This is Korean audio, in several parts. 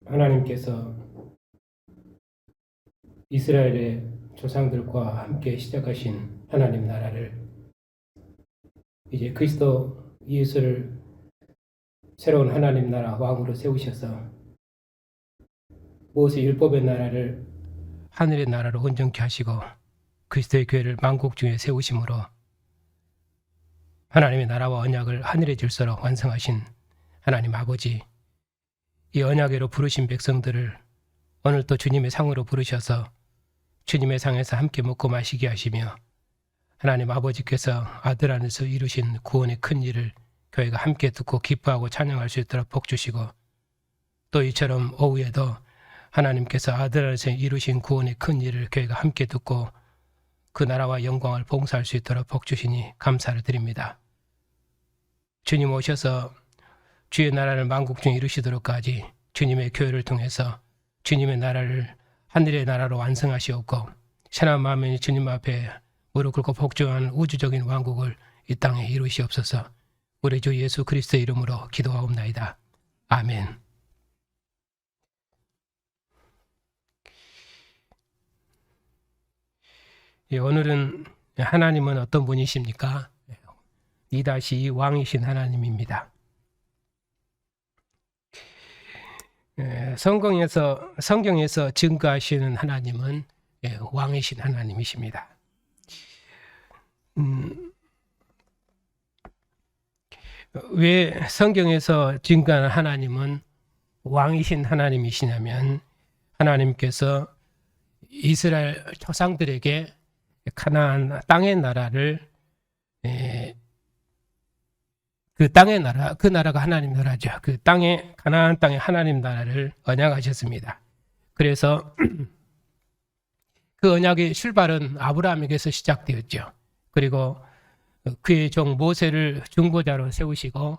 하나님께서 이스라엘의 조상들과 함께 시작하신 하나님 나라를 이제 그리스도 예수를 새로운 하나님 나라 왕으로 세우셔서 모세 율법의 나라를 하늘의 나라로 온전케 하시고 그리스도의 교회를 만국 중에 세우심으로 하나님의 나라와 언약을 하늘의 질서로 완성하신 하나님 아버지, 이 언약으로 부르신 백성들을 오늘 또 주님의 상으로 부르셔서 주님의 상에서 함께 먹고 마시게 하시며 하나님 아버지께서 아들 안에서 이루신 구원의 큰 일을 교회가 함께 듣고 기뻐하고 찬양할 수 있도록 복 주시고, 또 이처럼 오후에도 하나님께서 아들 안에서 이루신 구원의 큰 일을 교회가 함께 듣고 그 나라와 영광을 봉사할 수 있도록 복 주시니 감사를 드립니다. 주님 오셔서 주의 나라를 만국 중에 이루시도록까지 주님의 교회를 통해서 주님의 나라를 하늘의 나라로 완성하시옵고, 선한 마음에 주님 앞에 무릎 꿇고 복종하는 우주적인 왕국을 이 땅에 이루시옵소서. 우리 주 예수 그리스도의 이름으로 기도하옵나이다. 아멘. 오늘은 하나님은 어떤 분이십니까? 2-2 왕이신 하나님입니다. 성경에서 증거하시는 하나님은 왕이신 하나님이십니다. 왜 성경에서 증거하는 하나님은 왕이신 하나님이시냐면, 하나님께서 이스라엘 조상들에게 가나안 땅의 나라를, 그 땅의 나라, 그 나라가 하나님 나라죠. 그 땅에, 가나안 땅의 하나님 나라를 언약하셨습니다. 그래서 그 언약의 출발은 아브라함에게서 시작되었죠. 그리고 그의 종 모세를 중보자로 세우시고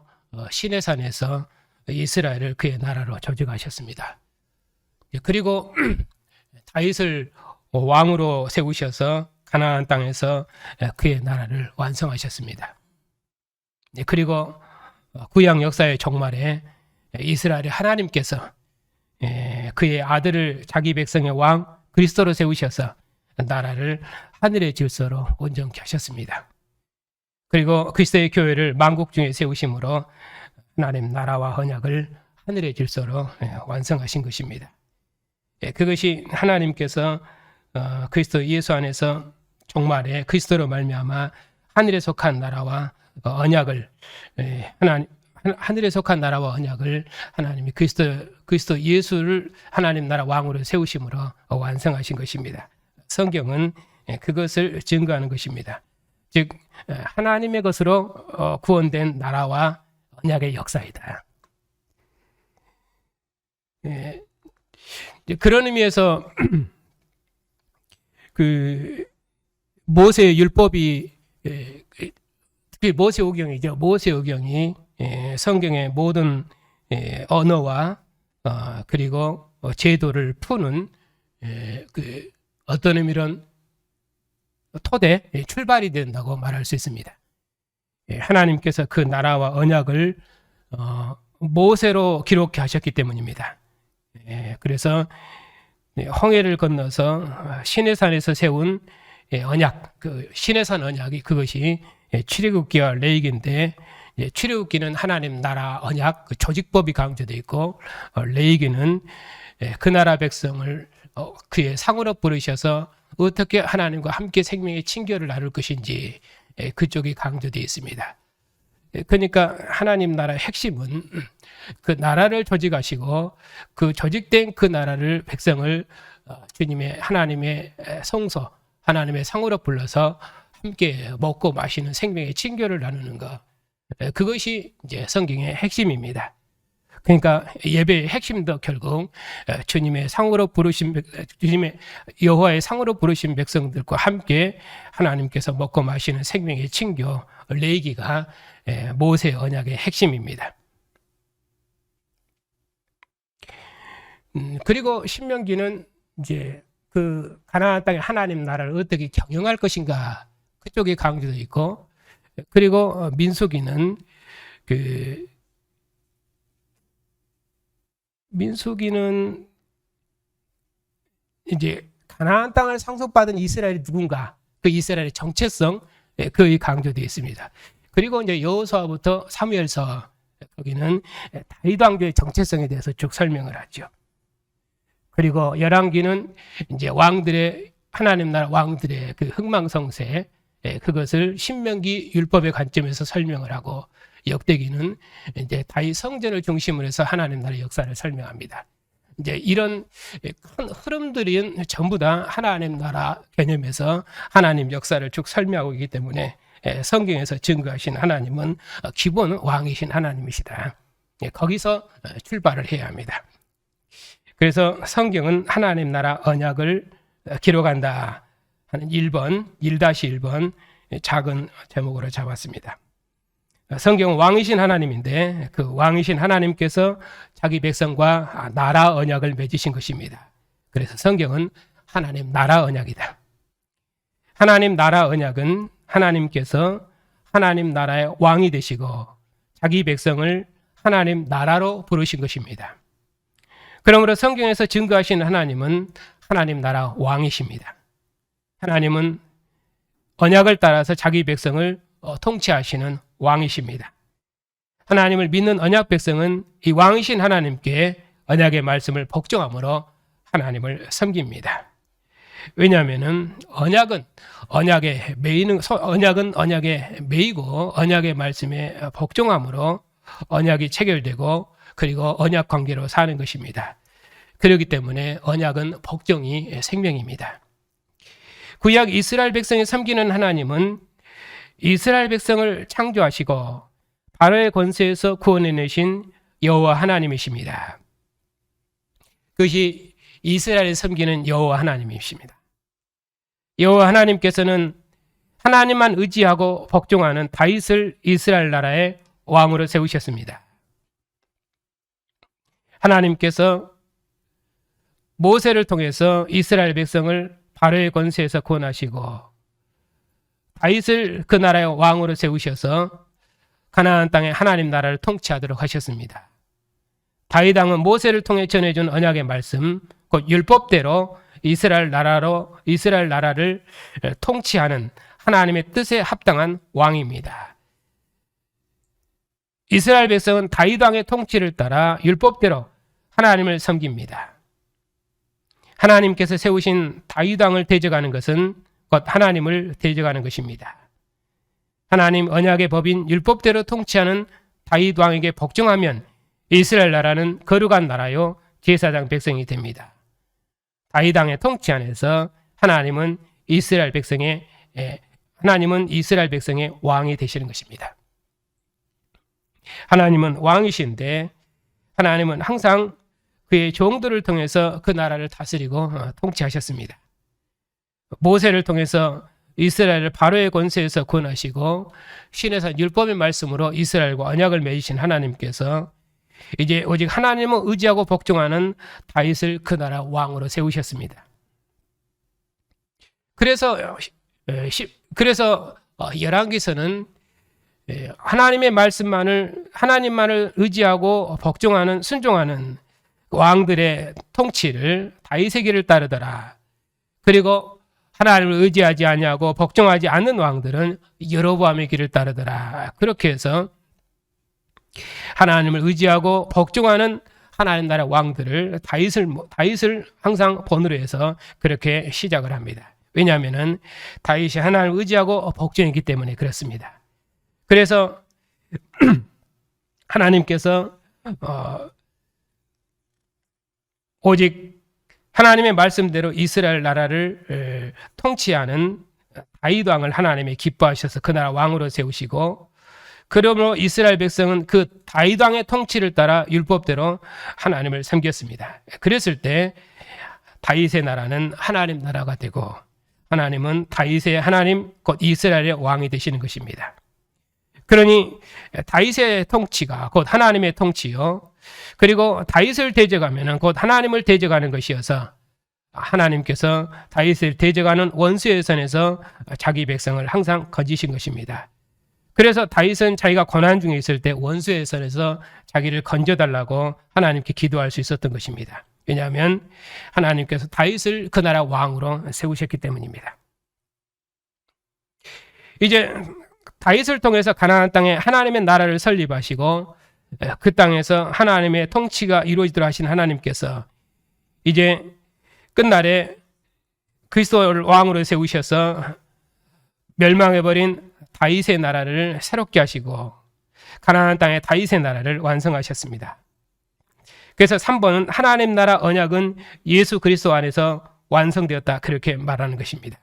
시내산에서 이스라엘을 그의 나라로 조직하셨습니다. 그리고 다윗을 왕으로 세우셔서 가나안 땅에서 그의 나라를 완성하셨습니다. 그리고 구약 역사의 종말에 이스라엘의 하나님께서 그의 아들을 자기 백성의 왕 그리스도로 세우셔서 나라를 하늘의 질서로 온전케 하셨습니다. 그리고 그리스도의 교회를 만국 중에 세우심으로 하나님 나라와 언약을 하늘의 질서로 완성하신 것입니다. 그것이 하나님께서 그리스도 예수 안에서 종말에 그리스도로 말미암아 하늘에 속한 나라와 언약을, 하늘에 속한 나라와 언약을 하나님이 그리스도 예수를 하나님 나라 왕으로 세우심으로 완성하신 것입니다. 성경은 그것을 증거하는 것입니다. 즉 하나님의 것으로 구원된 나라와 언약의 역사이다. 그런 의미에서 그 모세의 율법이, 특히 모세오경이죠. 모세오경이 성경의 모든 언어와 그리고 제도를 푸는 그 어떤 의미로는 토대, 출발이 된다고 말할 수 있습니다. 하나님께서 그 나라와 언약을 모세로 기록해 하셨기 때문입니다. 그래서 홍해를 건너서 시내산에서 세운 언약, 그 시내산 언약이 그것이 출애굽기와 레위기인데, 출애굽기는 하나님 나라 언약, 그 조직법이 강조되어 있고, 레위기는 그 나라 백성을 그의 상으로 부르셔서 어떻게 하나님과 함께 생명의 친교를 나눌 것인지 그쪽이 강조되어 있습니다. 그러니까 하나님 나라의 핵심은 그 나라를 조직하시고 그 조직된 그 나라를 백성을 주님의 하나님의 성소, 하나님의 상으로 불러서 함께 먹고 마시는 생명의 친교를 나누는 것, 그것이 이제 성경의 핵심입니다. 그러니까 예배의 핵심도 결국 주님의 상으로 부르신, 주님의 여호와의 상으로 부르신 백성들과 함께 하나님께서 먹고 마시는 생명의 친교, 레위기가 모세 언약의 핵심입니다. 그리고 신명기는 이제 그 가나안 땅의 하나님 나라를 어떻게 경영할 것인가, 그쪽에 강조되어 있고, 그리고 민수기는 그 민수기는 이제 가나안 땅을 상속받은 이스라엘이 누군가, 그 이스라엘의 정체성, 그의 강조되어 있습니다. 그리고 이제 여호수아부터 사무엘서, 거기는 다윗 왕조의 정체성에 대해서 쭉 설명을 하죠. 그리고 열왕기는 이제 왕들의, 하나님 나라 왕들의 그 흥망성쇠, 그것을 신명기 율법의 관점에서 설명을 하고, 역대기는 이제 다윗 성전을 중심으로 해서 하나님 나라의 역사를 설명합니다. 이제 이런 큰 흐름들은 전부 다 하나님 나라 개념에서 하나님 역사를 쭉 설명하고 있기 때문에 성경에서 증거하신 하나님은 기본 왕이신 하나님이시다. 거기서 출발을 해야 합니다. 그래서 성경은 하나님 나라 언약을 기록한다 하는 1-1번 작은 제목으로 잡았습니다. 성경은 왕이신 하나님인데 그 왕이신 하나님께서 자기 백성과 나라 언약을 맺으신 것입니다. 그래서 성경은 하나님 나라 언약이다. 하나님 나라 언약은 하나님께서 하나님 나라의 왕이 되시고 자기 백성을 하나님 나라로 부르신 것입니다. 그러므로 성경에서 증거하신 하나님은 하나님 나라 왕이십니다. 하나님은 언약을 따라서 자기 백성을 통치하시는 왕이십니다. 하나님을 믿는 언약 백성은 이 왕이신 하나님께 언약의 말씀을 복종함으로 하나님을 섬깁니다. 왜냐하면 언약은 언약에 매이고 언약의 말씀에 복종함으로 언약이 체결되고 그리고 언약 관계로 사는 것입니다. 그렇기 때문에 언약은 복종이 생명입니다. 구약 이스라엘 백성이 섬기는 하나님은 이스라엘 백성을 창조하시고 바로의 권세에서 구원해내신 여호와 하나님이십니다. 그것이 이스라엘을 섬기는 여호와 하나님이십니다. 여호와 하나님께서는 하나님만 의지하고 복종하는 다윗을 이스라엘 나라의 왕으로 세우셨습니다. 하나님께서 모세를 통해서 이스라엘 백성을 바로의 권세에서 구원하시고 다윗을 그 나라의 왕으로 세우셔서 가나안 땅에 하나님 나라를 통치하도록 하셨습니다. 다윗 왕은 모세를 통해 전해준 언약의 말씀, 곧 율법대로 이스라엘 나라를 통치하는 하나님의 뜻에 합당한 왕입니다. 이스라엘 백성은 다윗 왕의 통치를 따라 율법대로 하나님을 섬깁니다. 하나님께서 세우신 다윗 왕을 대적하는 것은 곧 하나님을 대적하는 것입니다. 하나님 언약의 법인 율법대로 통치하는 다윗 왕에게 복종하면 이스라엘 나라는 거룩한 나라요 제사장 백성이 됩니다. 다윗 왕의 통치 안에서 하나님은 이스라엘 백성의 왕이 되시는 것입니다. 하나님은 왕이신데 하나님은 항상 그의 종들을 통해서 그 나라를 다스리고 통치하셨습니다. 모세를 통해서 이스라엘을 바로의 권세에서 구원하시고 신에서 율법의 말씀으로 이스라엘과 언약을 맺으신 하나님께서 이제 오직 하나님을 의지하고 복종하는 다윗을 그 나라 왕으로 세우셨습니다. 그래서 열왕기서는 하나님의 하나님만을 의지하고 복종하는 순종하는 왕들의 통치를 다윗의 길을 따르더라. 그리고 하나님을 의지하지 아니하고 복종하지 않는 왕들은 여로보암의 길을 따르더라. 그렇게 해서 하나님을 의지하고 복종하는 하나님 나라 왕들을 다윗을 항상 본으로 해서 그렇게 시작을 합니다. 왜냐하면 다윗이 하나님을 의지하고 복종했기 때문에 그렇습니다. 그래서 하나님께서 오직 하나님의 말씀대로 이스라엘 나라를 통치하는 다윗 왕을 하나님이 기뻐하셔서 그 나라 왕으로 세우시고 그러므로 이스라엘 백성은 그 다윗 왕의 통치를 따라 율법대로 하나님을 섬겼습니다. 그랬을 때 다윗의 나라는 하나님 나라가 되고 하나님은 다윗의 하나님 곧 이스라엘의 왕이 되시는 것입니다. 그러니 다윗의 통치가 곧 하나님의 통치요. 그리고 다윗을 대적하면 곧 하나님을 대적하는 것이어서 하나님께서 다윗을 대적하는 원수의 손에서 자기 백성을 항상 건지신 것입니다. 그래서 다윗은 자기가 고난 중에 있을 때 원수의 손에서 자기를 건져달라고 하나님께 기도할 수 있었던 것입니다. 왜냐하면 하나님께서 다윗을 그 나라 왕으로 세우셨기 때문입니다. 이제 다윗을 통해서 가나안 땅에 하나님의 나라를 설립하시고 그 땅에서 하나님의 통치가 이루어지도록 하신 하나님께서 이제 끝날에 그리스도를 왕으로 세우셔서 멸망해버린 다윗의 나라를 새롭게 하시고 가나안 땅에 다윗의 나라를 완성하셨습니다. 그래서 3번은 하나님 나라 언약은 예수 그리스도 안에서 완성되었다, 그렇게 말하는 것입니다.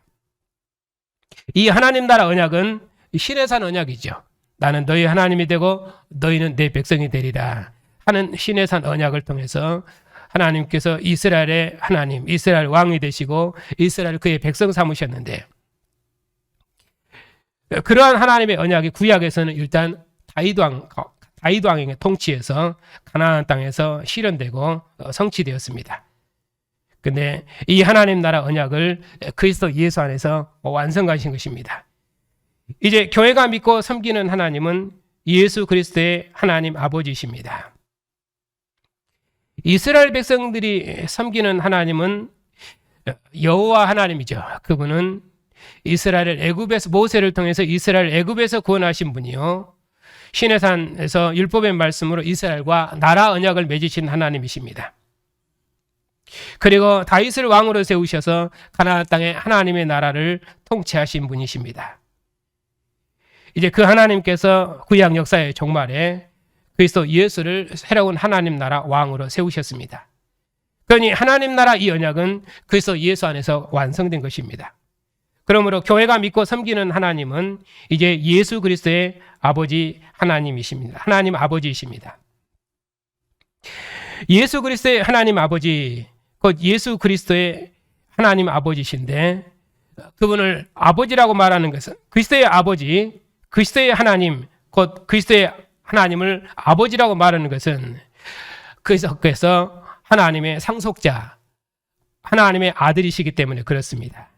이 하나님 나라 언약은 시내산 언약이죠. 나는 너희 하나님이 되고 너희는 내 백성이 되리라 하는 시내산 언약을 통해서 하나님께서 이스라엘의 하나님, 이스라엘 왕이 되시고 이스라엘 그의 백성 삼으셨는데, 그러한 하나님의 언약이 구약에서는 일단 다윗 왕의 통치에서 가나안 땅에서 실현되고 성취되었습니다. 근데 이 하나님 나라 언약을 그리스도 예수 안에서 완성하신 것입니다. 이제 교회가 믿고 섬기는 하나님은 예수 그리스도의 하나님 아버지이십니다. 이스라엘 백성들이 섬기는 하나님은 여호와 하나님이죠. 그분은 이스라엘을 애굽에서, 모세를 통해서 이스라엘 애굽에서 구원하신 분이요, 시내산에서 율법의 말씀으로 이스라엘과 나라 언약을 맺으신 하나님이십니다. 그리고 다윗을 왕으로 세우셔서 가나안 땅에 하나님의 나라를 통치하신 분이십니다. 이제 그 하나님께서 구약 역사의 종말에 그리스도 예수를 새로운 하나님 나라 왕으로 세우셨습니다. 그러니 하나님 나라 이 언약은 그리스도 예수 안에서 완성된 것입니다. 그러므로 교회가 믿고 섬기는 하나님은 이제 예수 그리스도의 아버지 하나님이십니다. 하나님 아버지이십니다. 예수 그리스도의 하나님 아버지, 곧 예수 그리스도의 하나님 아버지신데, 그분을 아버지라고 말하는 것은 그리스도의 아버지, 그리스도의 하나님, 곧 그리스도의 하나님을 아버지라고 말하는 것은 그래서 하나님의 상속자, 하나님의 아들이시기 때문에 그렇습니다.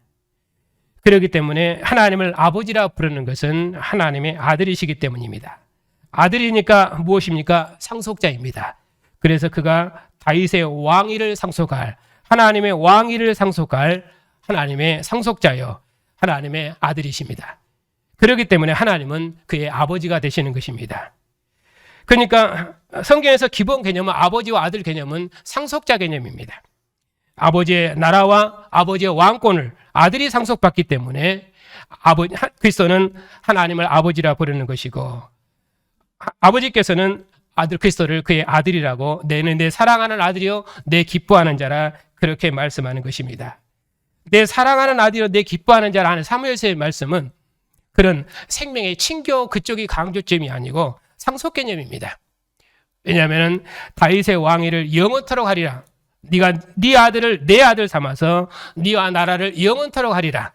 그렇기 때문에 하나님을 아버지라 부르는 것은 하나님의 아들이시기 때문입니다. 아들이니까 무엇입니까? 상속자입니다. 그래서 그가 다윗의 왕위를 상속할, 하나님의 왕위를 상속할 하나님의 상속자요, 하나님의 아들이십니다. 그렇기 때문에 하나님은 그의 아버지가 되시는 것입니다. 그러니까 성경에서 기본 개념은, 아버지와 아들 개념은 상속자 개념입니다. 아버지의 나라와 아버지의 왕권을 아들이 상속받기 때문에 그리스도는 하나님을 아버지라 부르는 것이고, 아버지께서는 아들 그리스도를 그의 아들이라고, 너는 내 사랑하는 아들이요 내 기뻐하는 자라, 그렇게 말씀하는 것입니다. 내 사랑하는 아들이요 내 기뻐하는 자라 하는 사무엘서의 말씀은 그런 생명의 친교 그쪽이 강조점이 아니고 상속 개념입니다. 왜냐하면 다윗의 왕위를 영원토록 하리라, 네가 네 아들을 내 아들 삼아서 네와 나라를 영원토록 하리라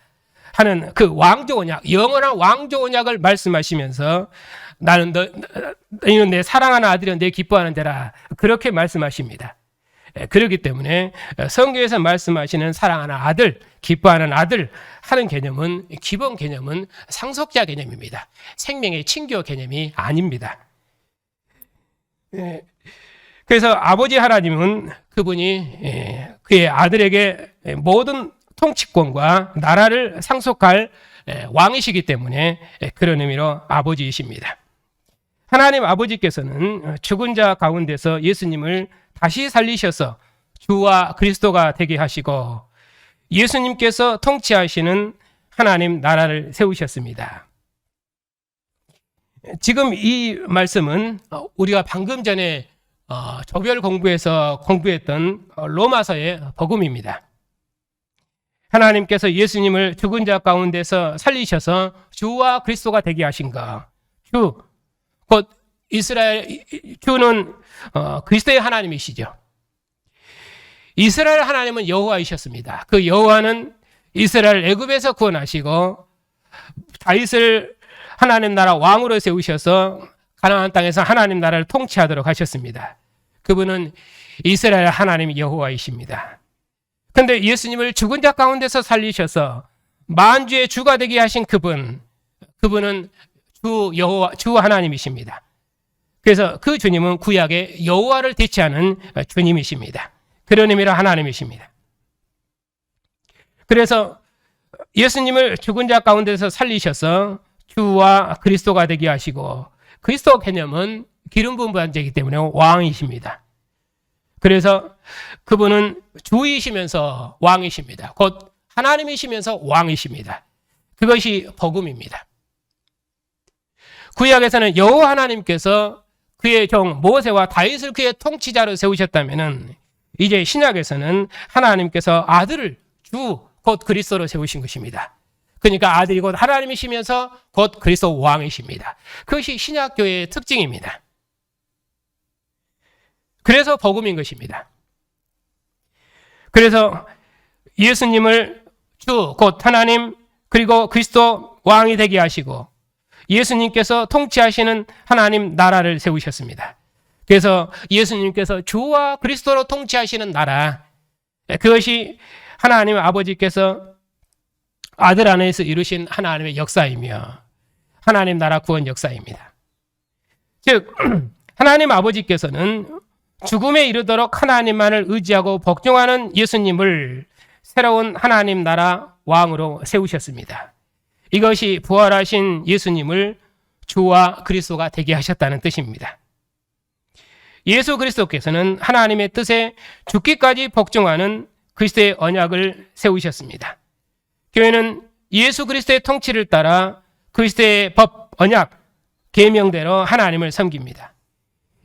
하는 그 왕조 언약, 영원한 왕조 언약을 말씀하시면서 너희는 내 사랑하는 아들이요 내 기뻐하는 자라, 그렇게 말씀하십니다. 그렇기 때문에 성경에서 말씀하시는 사랑하는 아들, 기뻐하는 아들 하는 개념은, 기본 개념은 상속자 개념입니다. 생명의 친교 개념이 아닙니다. 그래서 아버지 하나님은 그분이 그의 아들에게 모든 통치권과 나라를 상속할 왕이시기 때문에 그런 의미로 아버지이십니다. 하나님 아버지께서는 죽은 자 가운데서 예수님을 다시 살리셔서 주와 그리스도가 되게 하시고, 예수님께서 통치하시는 하나님 나라를 세우셨습니다. 지금 이 말씀은 우리가 방금 전에 조별 공부에서 공부했던 로마서의 복음입니다. 하나님께서 예수님을 죽은 자 가운데서 살리셔서 주와 그리스도가 되게 하신 것, 주, 곧 이스라엘, 주는 그리스도의 하나님이시죠. 이스라엘 하나님은 여호와이셨습니다. 그 여호와는 이스라엘 애굽에서 구원하시고 다윗을 하나님 나라 왕으로 세우셔서 가나안 땅에서 하나님 나라를 통치하도록 하셨습니다. 그분은 이스라엘 하나님 여호와이십니다. 그런데 예수님을 죽은 자 가운데서 살리셔서 만주의 주가 되게 하신 그분은 주 하나님이십니다. 그래서 그 주님은 구약의 여호와를 대체하는 주님이십니다. 그런 의미로 하나님이십니다. 그래서 예수님을 죽은 자 가운데서 살리셔서 주와 그리스도가 되게 하시고, 그리스도 개념은 기름 부은 자이기 때문에 왕이십니다. 그래서 그분은 주이시면서 왕이십니다. 곧 하나님이시면서 왕이십니다. 그것이 복음입니다. 구약에서는 여호와 하나님께서 그의 종 모세와 다윗을 그의 통치자로 세우셨다면은, 이제 신약에서는 하나님께서 아들을 주 곧 그리스도로 세우신 것입니다. 그러니까 아들이 곧 하나님이시면서 곧 그리스도 왕이십니다. 그것이 신약교회의 특징입니다. 그래서 복음인 것입니다. 그래서 예수님을 주 곧 하나님 그리고 그리스도 왕이 되게 하시고, 예수님께서 통치하시는 하나님 나라를 세우셨습니다. 그래서 예수님께서 주와 그리스도로 통치하시는 나라, 그것이 하나님 아버지께서 아들 안에서 이루신 하나님의 역사이며 하나님 나라 구원 역사입니다. 즉 하나님 아버지께서는 죽음에 이르도록 하나님만을 의지하고 복종하는 예수님을 새로운 하나님 나라 왕으로 세우셨습니다. 이것이 부활하신 예수님을 주와 그리스도가 되게 하셨다는 뜻입니다. 예수 그리스도께서는 하나님의 뜻에 죽기까지 복종하는 그리스도의 언약을 세우셨습니다. 교회는 예수 그리스도의 통치를 따라 그리스도의 법, 언약, 계명대로 하나님을 섬깁니다.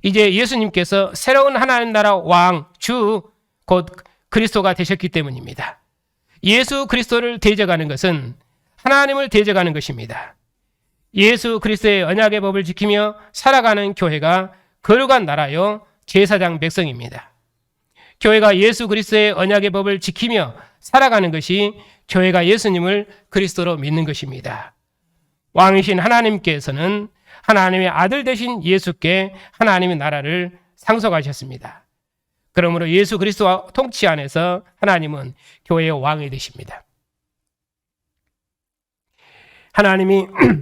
이제 예수님께서 새로운 하나님 나라 왕, 주, 곧 그리스도가 되셨기 때문입니다. 예수 그리스도를 대적하는 것은 하나님을 대적하는 것입니다. 예수 그리스도의 언약의 법을 지키며 살아가는 교회가 거룩한 나라요 제사장 백성입니다. 교회가 예수 그리스도의 언약의 법을 지키며 살아가는 것이 교회가 예수님을 그리스도로 믿는 것입니다. 왕이신 하나님께서는 하나님의 아들 되신 예수께 하나님의 나라를 상속하셨습니다. 그러므로 예수 그리스도와 통치 안에서 하나님은 교회의 왕이 되십니다.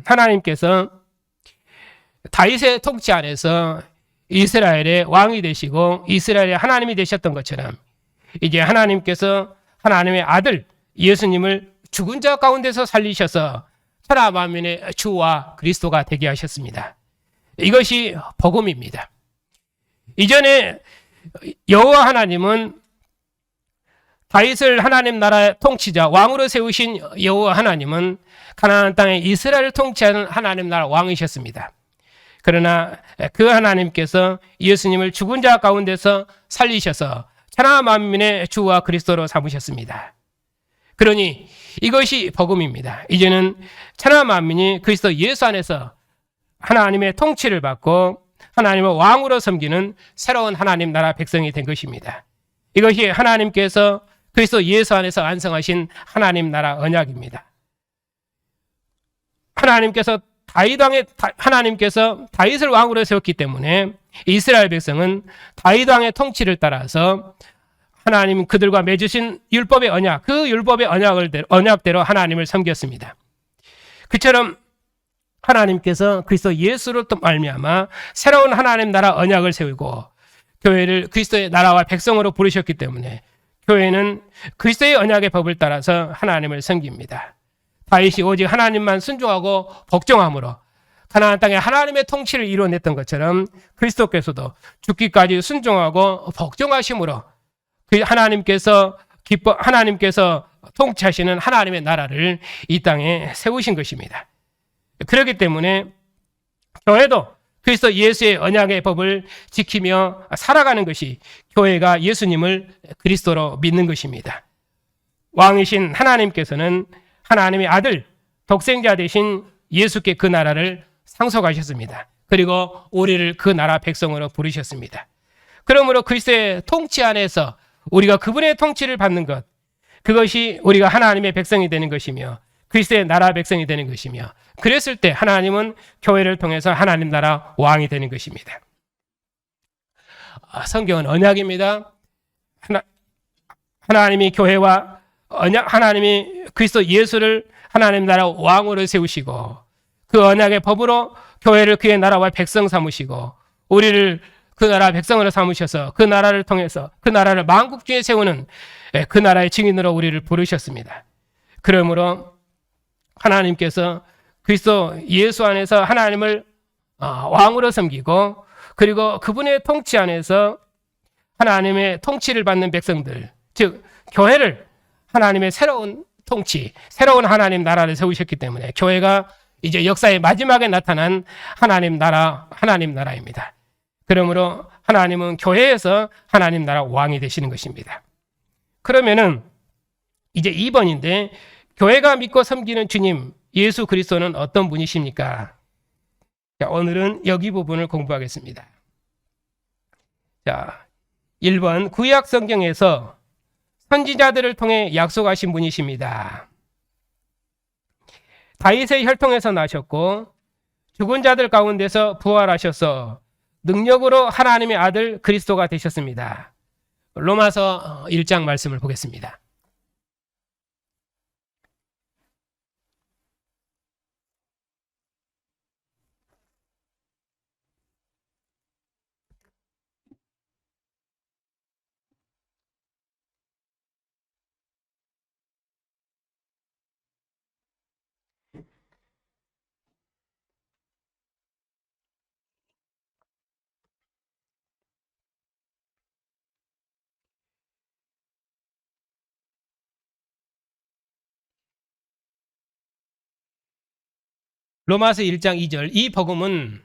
하나님께서 다윗의 통치 안에서 이스라엘의 왕이 되시고 이스라엘의 하나님이 되셨던 것처럼, 이제 하나님께서 하나님의 아들 예수님을 죽은 자 가운데서 살리셔서 천하 만민의 주와 그리스도가 되게 하셨습니다. 이것이 복음입니다. 이전에 여호와 하나님은 다윗을 하나님 나라의 통치자 왕으로 세우신 여호와 하나님은 가나안 땅에 이스라엘을 통치하는 하나님 나라 왕이셨습니다. 그러나 그 하나님께서 예수님을 죽은 자 가운데서 살리셔서 천하 만민의 주와 그리스도로 삼으셨습니다. 그러니 이것이 복음입니다. 이제는 천하 만민이 그리스도 예수 안에서 하나님의 통치를 받고 하나님의 왕으로 섬기는 새로운 하나님 나라 백성이 된 것입니다. 이것이 하나님께서 그리스도 예수 안에서 완성하신 하나님 나라 언약입니다. 하나님께서 다윗을 왕으로 세웠기 때문에 이스라엘 백성은 다윗 왕의 통치를 따라서 하나님 그들과 맺으신 율법의 언약, 그 율법의 언약대로 하나님을 섬겼습니다. 그처럼 하나님께서 그리스도 예수로 또 말미암아 새로운 하나님 나라 언약을 세우고 교회를 그리스도의 나라와 백성으로 부르셨기 때문에 교회는 그리스도의 언약의 법을 따라서 하나님을 섬깁니다. 다윗이 오직 하나님만 순종하고 복종함으로 가나안 땅에 하나님의 통치를 이루어냈던 것처럼 그리스도께서도 죽기까지 순종하고 복종하심으로 하나님께서 통치하시는 하나님의 나라를 이 땅에 세우신 것입니다. 그렇기 때문에 교회도 그리스도 예수의 언약의 법을 지키며 살아가는 것이 교회가 예수님을 그리스도로 믿는 것입니다. 왕이신 하나님께서는 하나님의 아들, 독생자 되신 예수께 그 나라를 상속하셨습니다. 그리고 우리를 그 나라 백성으로 부르셨습니다. 그러므로 그리스도의 통치 안에서 우리가 그분의 통치를 받는 것, 그것이 우리가 하나님의 백성이 되는 것이며 그리스도의 나라 백성이 되는 것이며, 그랬을 때 하나님은 교회를 통해서 하나님 나라 왕이 되는 것입니다. 성경은 언약입니다. 하나님이 교회와 하나님이 그리스도 예수를 하나님 나라 왕으로 세우시고 그 언약의 법으로 교회를 그의 나라와 백성 삼으시고 우리를 그 나라 백성으로 삼으셔서 그 나라를 통해서 그 나라를 만국 중에 세우는 그 나라의 증인으로 우리를 부르셨습니다. 그러므로 하나님께서 그리스도 예수 안에서 하나님을 왕으로 섬기고 그리고 그분의 통치 안에서 하나님의 통치를 받는 백성들, 즉 교회를 하나님의 새로운 통치, 새로운 하나님 나라를 세우셨기 때문에 교회가 이제 역사의 마지막에 나타난 하나님 나라입니다. 그러므로 하나님은 교회에서 하나님 나라 왕이 되시는 것입니다. 그러면은 이제 2번인데 교회가 믿고 섬기는 주님 예수 그리스도는 어떤 분이십니까? 자, 오늘은 여기 부분을 공부하겠습니다. 자, 1번 구약 성경에서 선지자들을 통해 약속하신 분이십니다. 다윗의 혈통에서 나셨고 죽은 자들 가운데서 부활하셔서 능력으로 하나님의 아들 그리스도가 되셨습니다. 로마서 1장 말씀을 보겠습니다. 로마서 1장 2절 이 복음은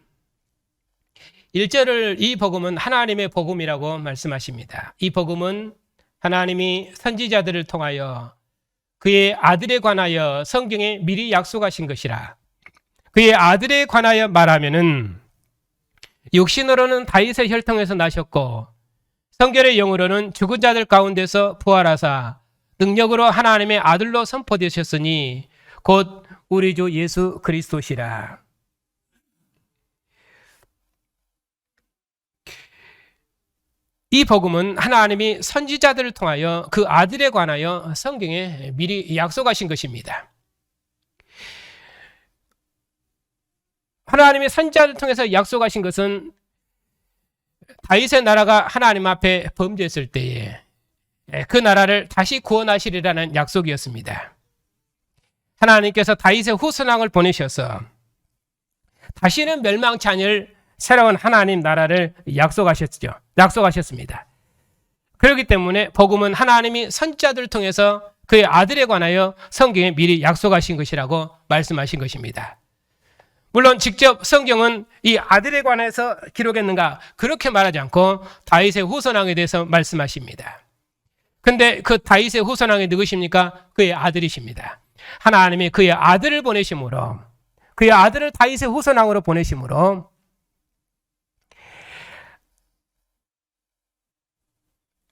1절을 이 복음은 하나님의 복음이라고 말씀하십니다. 이 복음은 하나님이 선지자들을 통하여 그의 아들에 관하여 성경에 미리 약속하신 것이라. 그의 아들에 관하여 말하면은 육신으로는 다윗의 혈통에서 나셨고 성결의 영으로는 죽은 자들 가운데서 부활하사 능력으로 하나님의 아들로 선포되셨으니 곧 우리 주 예수 그리스도시라. 이 복음은 하나님이 선지자들을 통하여 그 아들에 관하여 성경에 미리 약속하신 것입니다. 하나님의 선지자를 통해서 약속하신 것은 다윗의 나라가 하나님 앞에 범죄했을 때에 그 나라를 다시 구원하시리라는 약속이었습니다. 하나님께서 다윗의 후손왕을 보내셔서 다시는 멸망치 않을 새로운 하나님 나라를 약속하셨습니다. 그렇기 때문에 복음은 하나님이 선지자들을 통해서 그의 아들에 관하여 성경에 미리 약속하신 것이라고 말씀하신 것입니다. 물론 직접 성경은 이 아들에 관해서 기록했는가 그렇게 말하지 않고 다윗의 후손왕에 대해서 말씀하십니다. 근데 그 다윗의 후손왕이 누구십니까? 그의 아들이십니다. 하나님이 그의 아들을 보내심으로 그의 아들을 다윗의 후손왕으로 보내심으로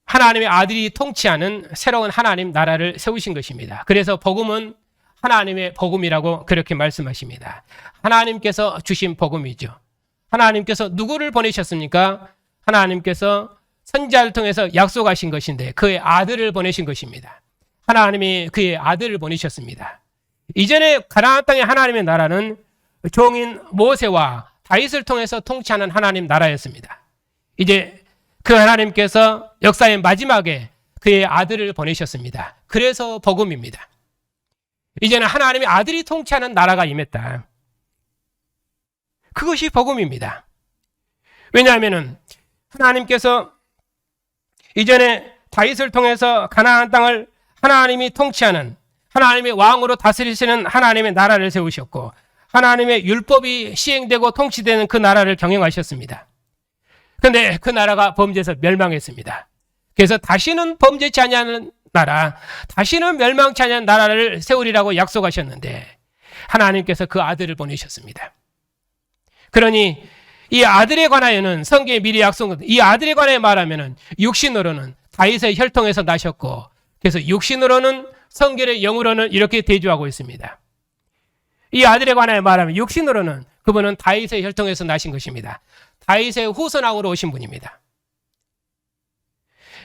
하나님의 아들이 통치하는 새로운 하나님 나라를 세우신 것입니다. 그래서 복음은 하나님의 복음이라고 그렇게 말씀하십니다. 하나님께서 주신 복음이죠. 하나님께서 누구를 보내셨습니까? 하나님께서 선지자를 통해서 약속하신 것인데 그의 아들을 보내신 것입니다. 하나님이 그의 아들을 보내셨습니다. 이전에 가나안 땅의 하나님의 나라는 종인 모세와 다윗을 통해서 통치하는 하나님 나라였습니다. 이제 그 하나님께서 역사의 마지막에 그의 아들을 보내셨습니다. 그래서 복음입니다. 이제는 하나님의 아들이 통치하는 나라가 임했다. 그것이 복음입니다. 왜냐하면 하나님께서 이전에 다윗을 통해서 가나안 땅을 하나님이 통치하는 하나님의 왕으로 다스리시는 하나님의 나라를 세우셨고 하나님의 율법이 시행되고 통치되는 그 나라를 경영하셨습니다. 그런데 그 나라가 범죄해서 멸망했습니다. 그래서 다시는 범죄치 아니하는 나라, 다시는 멸망치 아니하는 나라를 세우리라고 약속하셨는데 하나님께서 그 아들을 보내셨습니다. 그러니 이 아들에 관하여는 성경에 미리 약속한 이 아들에 관하여 말하면은 육신으로는 다윗의 혈통에서 나셨고 그래서 육신으로는 성결의 영으로는 이렇게 대조하고 있습니다. 이 아들에 관하여 말하면 육신으로는 그분은 다윗의 혈통에서 나신 것입니다. 다윗의 후손왕으로 오신 분입니다.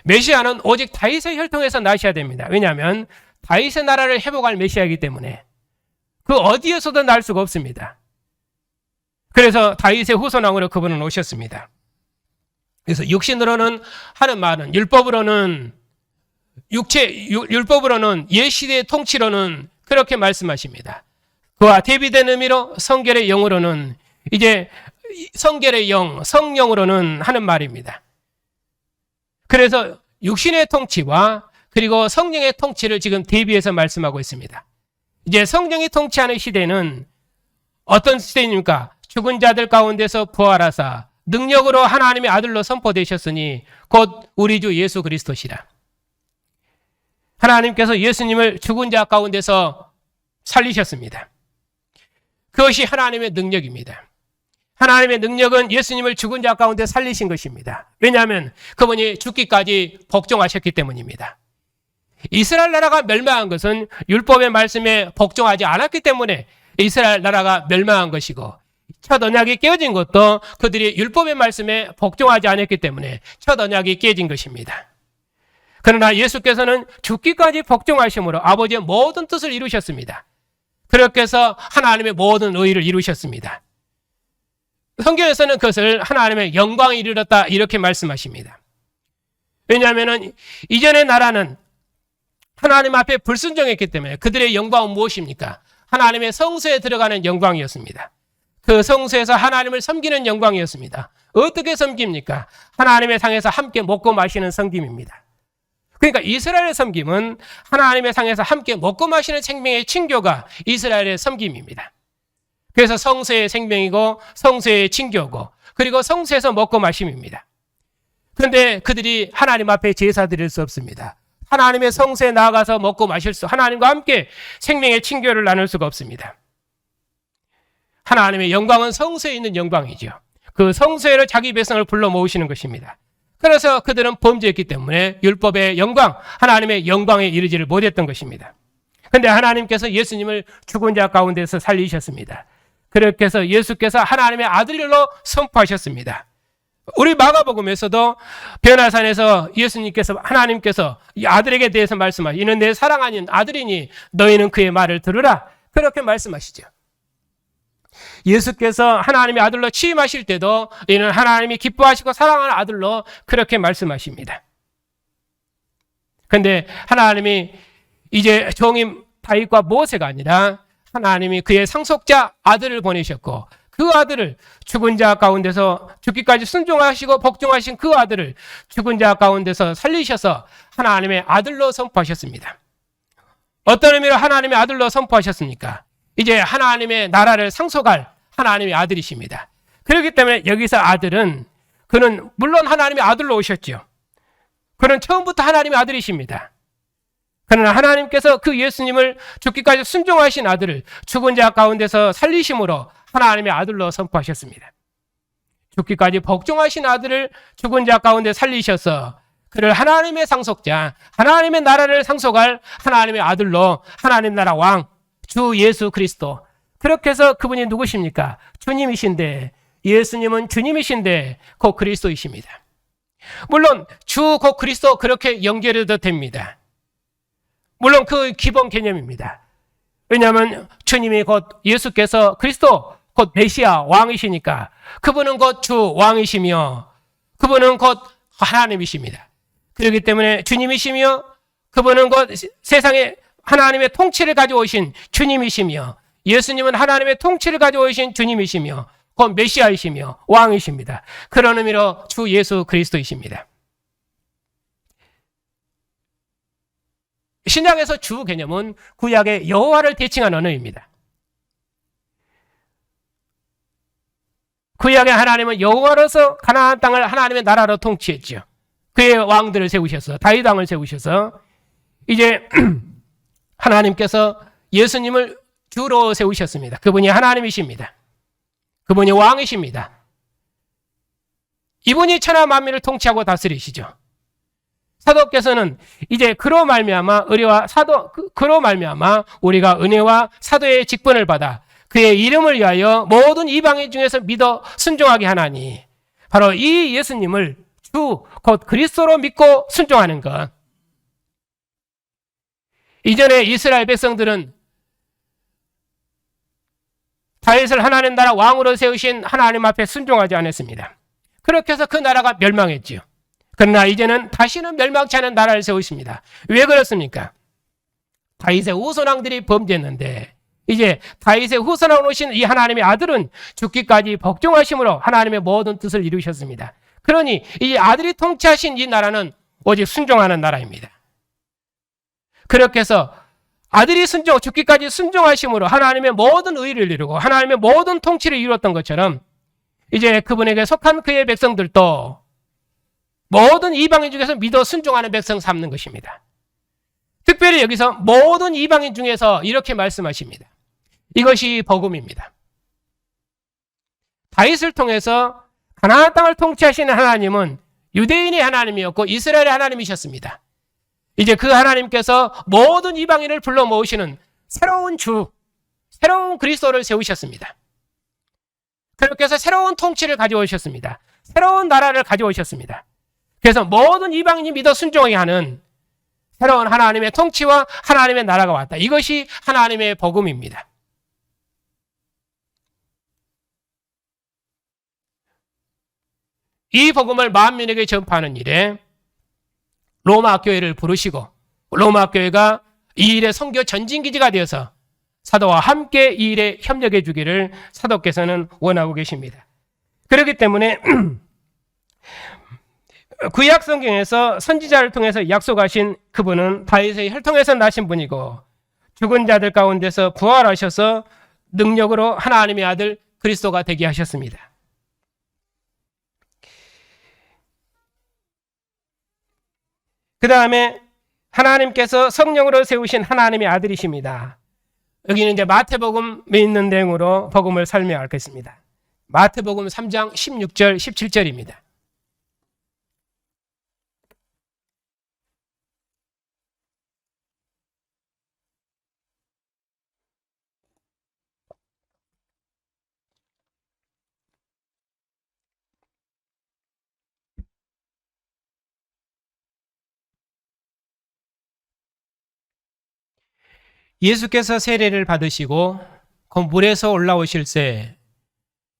메시아는 오직 다윗의 혈통에서 나셔야 됩니다. 왜냐하면 다윗의 나라를 회복할 메시아이기 때문에 그 어디에서도 날 수가 없습니다. 그래서 다윗의 후손왕으로 그분은 오셨습니다. 그래서 육신으로는 하는 말은 율법으로는 율법으로는 옛 시대의 통치로는 그렇게 말씀하십니다. 그와 대비된 의미로 성결의 영으로는 이제 성결의 영, 성령으로는 하는 말입니다. 그래서 육신의 통치와 그리고 성령의 통치를 지금 대비해서 말씀하고 있습니다. 이제 성령이 통치하는 시대는 어떤 시대입니까? 죽은 자들 가운데서 부활하사 능력으로 하나님의 아들로 선포되셨으니 곧 우리 주 예수 그리스도시라. 하나님께서 예수님을 죽은 자 가운데서 살리셨습니다. 그것이 하나님의 능력입니다. 하나님의 능력은 예수님을 죽은 자 가운데 살리신 것입니다. 왜냐하면 그분이 죽기까지 복종하셨기 때문입니다. 이스라엘 나라가 멸망한 것은 율법의 말씀에 복종하지 않았기 때문에 이스라엘 나라가 멸망한 것이고, 첫 언약이 깨어진 것도 그들이 율법의 말씀에 복종하지 않았기 때문에 첫 언약이 깨진 것입니다. 그러나 예수께서는 죽기까지 복종하심으로 아버지의 모든 뜻을 이루셨습니다. 그렇게 해서 하나님의 모든 의의를 이루셨습니다. 성경에서는 그것을 하나님의 영광에 이르렀다 이렇게 말씀하십니다. 왜냐하면 이전의 나라는 하나님 앞에 불순종했기 때문에 그들의 영광은 무엇입니까? 하나님의 성소에 들어가는 영광이었습니다. 그 성소에서 하나님을 섬기는 영광이었습니다. 어떻게 섬깁니까? 하나님의 상에서 함께 먹고 마시는 섬김입니다. 그러니까 이스라엘의 섬김은 하나님의 상에서 함께 먹고 마시는 생명의 친교가 이스라엘의 섬김입니다. 그래서 성소의 생명이고 성소의 친교고 그리고 성소에서 먹고 마심입니다. 그런데 그들이 하나님 앞에 제사 드릴 수 없습니다. 하나님의 성소에 나아가서 먹고 마실 하나님과 함께 생명의 친교를 나눌 수가 없습니다. 하나님의 영광은 성소에 있는 영광이죠. 그 성소에를 자기 백성을 불러 모으시는 것입니다. 그래서 그들은 범죄했기 때문에 율법의 영광, 하나님의 영광에 이르지를 못했던 것입니다. 그런데 하나님께서 예수님을 죽은 자 가운데서 살리셨습니다. 그렇게 해서 예수께서 하나님의 아들로 선포하셨습니다. 우리 마가복음에서도 변화산에서 예수님께서 하나님께서 이 아들에게 대해서 말씀하시고 이는 내 사랑하는 아들이니 너희는 그의 말을 들으라 그렇게 말씀하시죠. 예수께서 하나님의 아들로 취임하실 때도 이는 하나님이 기뻐하시고 사랑하는 아들로 그렇게 말씀하십니다. 그런데 하나님이 이제 종임 다윗과 모세가 아니라 하나님이 그의 상속자 아들을 보내셨고 그 아들을 죽은 자 가운데서 죽기까지 순종하시고 복종하신 그 아들을 죽은 자 가운데서 살리셔서 하나님의 아들로 선포하셨습니다. 어떤 의미로 하나님의 아들로 선포하셨습니까? 이제 하나님의 나라를 상속할 하나님의 아들이십니다. 그렇기 때문에 여기서 아들은 그는 물론 하나님의 아들로 오셨죠. 그는 처음부터 하나님의 아들이십니다. 그러나 하나님께서 그 예수님을 죽기까지 순종하신 아들을 죽은 자 가운데서 살리심으로 하나님의 아들로 선포하셨습니다. 죽기까지 복종하신 아들을 죽은 자 가운데 살리셔서 그를 하나님의 상속자, 하나님의 나라를 상속할 하나님의 아들로 하나님 나라 왕, 주 예수 그리스도. 그렇게 해서 그분이 누구십니까? 주님이신데, 예수님은 주님이신데 곧 그리스도이십니다. 물론 주 곧 그리스도 그렇게 연결해도 됩니다. 물론 그 기본 개념입니다. 왜냐하면 주님이 곧 예수께서 그리스도 곧 메시아 왕이시니까 그분은 곧 주 왕이시며 그분은 곧 하나님이십니다. 그렇기 때문에 주님이시며 그분은 곧 세상에 하나님의 통치를 가져오신 주님이시며 예수님은 하나님의 통치를 가져오신 주님이시며 곧 메시아이시며 왕이십니다. 그런 의미로 주 예수 그리스도이십니다. 신약에서 주 개념은 구약의 여호와를 대칭한 언어입니다. 구약의 하나님은 여호와로서 가나안 땅을 하나님의 나라로 통치했죠. 그의 왕들을 세우셔서 다윗 왕을 세우셔서 이제 하나님께서 예수님을 주로 세우셨습니다. 그분이 하나님이십니다. 그분이 왕이십니다. 이분이 천하 만민을 통치하고 다스리시죠. 사도께서는 이제 그로 말미암아 우리가 은혜와 사도의 직분을 받아 그의 이름을 위하여 모든 이방인 중에서 믿어 순종하게 하나니 바로 이 예수님을 주 곧 그리스도로 믿고 순종하는 것. 이전에 이스라엘 백성들은 다윗을 하나님 나라 왕으로 세우신 하나님 앞에 순종하지 않았습니다. 그렇게 해서 그 나라가 멸망했지요. 그러나 이제는 다시는 멸망치 않은 나라를 세우십니다. 왜 그렇습니까? 다윗의 후손왕들이 범죄했는데 이제 다윗의 후손왕으로 오신 이 하나님의 아들은 죽기까지 복종하심으로 하나님의 모든 뜻을 이루셨습니다. 그러니 이 아들이 통치하신 이 나라는 오직 순종하는 나라입니다. 그렇게 해서 아들이 죽기까지 순종하심으로 하나님의 모든 의를 이루고 하나님의 모든 통치를 이루었던 것처럼 이제 그분에게 속한 그의 백성들도 모든 이방인 중에서 믿어 순종하는 백성 삼는 것입니다. 특별히 여기서 모든 이방인 중에서 이렇게 말씀하십니다. 이것이 복음입니다. 다윗을 통해서 가나안 땅을 통치하시는 하나님은 유대인의 하나님이었고 이스라엘의 하나님이셨습니다. 이제 그 하나님께서 모든 이방인을 불러 모으시는 새로운 새로운 그리스도를 세우셨습니다. 그렇게 해서 새로운 통치를 가져오셨습니다. 새로운 나라를 가져오셨습니다. 그래서 모든 이방인이 믿어 순종하게 하는 새로운 하나님의 통치와 하나님의 나라가 왔다. 이것이 하나님의 복음입니다. 이 복음을 만민에게 전파하는 일에 로마 교회를 부르시고 로마 교회가 이 일의 선교 전진기지가 되어서 사도와 함께 이 일에 협력해 주기를 사도께서는 원하고 계십니다. 그렇기 때문에 구약 성경에서 선지자를 통해서 약속하신 그분은 다윗의 혈통에서 나신 분이고 죽은 자들 가운데서 부활하셔서 능력으로 하나님의 아들 그리스도가 되게 하셨습니다. 그 다음에 하나님께서 성령으로 세우신 하나님의 아들이십니다. 여기는 이제 마태복음에 있는 내용으로 복음을 설명하겠습니다. 마태복음 3장 16절 17절입니다. 예수께서 세례를 받으시고 그 물에서 올라오실새